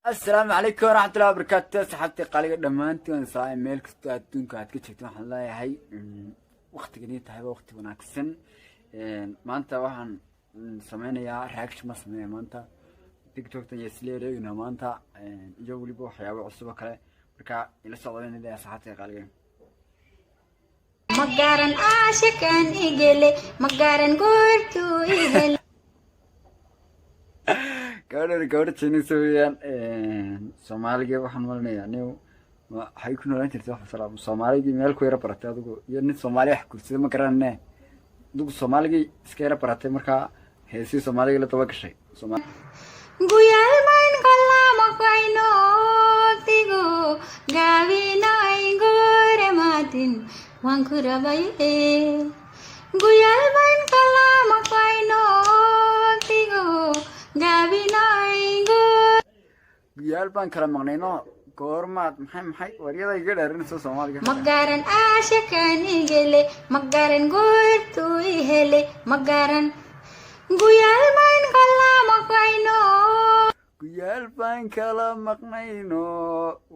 السلام عليكم ورحمة الله وبركاته. صحبتي قالي دمانتي وان صايم ميل كستو ادونك aad ka jeegto waxaan leeyahay waqtigani tahay waqti wanaagsan maanta waxaan sameynayaa reaction ma sameeyo maanta TikTok tan isleeyahay maanta iyo waliba waxyaabo cusub kale marka ila socdaan ilaa saxaabtay qaaliga magaran aashikan igele magaran goortu igele gabadha Chinese weeyaan Soomaaliga waxaan malinayaa inuu waxay ku noolaan jirtay wax salaam Soomaaliga meel ku yara baratay adigu iyo nin Soomaali wax kursida ma garanay adigu Soomaaliga iska yara baratay marka heesii Soomaaliga la daba gashay guyal man kallama qayno tigo gavina ingore matin wan kurabaye guyal man kallama qayno tigo gavina ingore guyal ban kala maqnayno goormaad maxay wariyada iga dheerinayso Soomaaliga magaran aashikan igele magaran goortu ihele magaran guyal man kallama qayno guyal ban kala maqnayno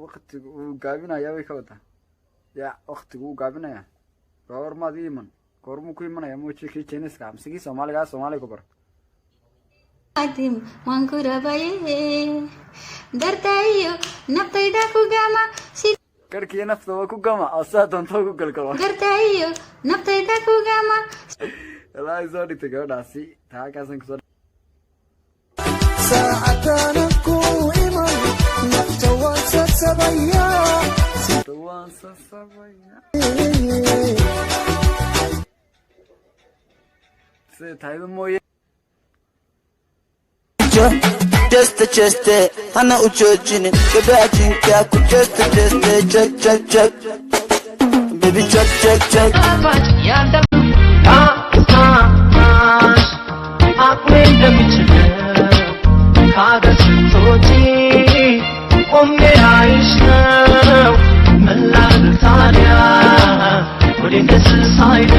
waqtigu uu gaabinaya way ka wada ya waqtigu uu gaabinaya goormaad iiman goormu ku imanaya moochii kii Chinese ka amsigii Soomaaliga ku bar adim wankurabaye dartayo naftayda ku gama karkii nafta ku gama asaa doonto ku galgalo dartayo naftayda ku gama la soo dhigtay gabadhaasi taa kaasan ku soo saacatan ku iman nafta waan sabaya se taydo mooye just ana u joojin gabadhinka ku just check baby check yanda አቁሜን እንደምችለው ካገር ስትወጪ ቆሜ አይሽ ነው ምን ላድርግ ታዲያ ወዴት ደስ ሳይል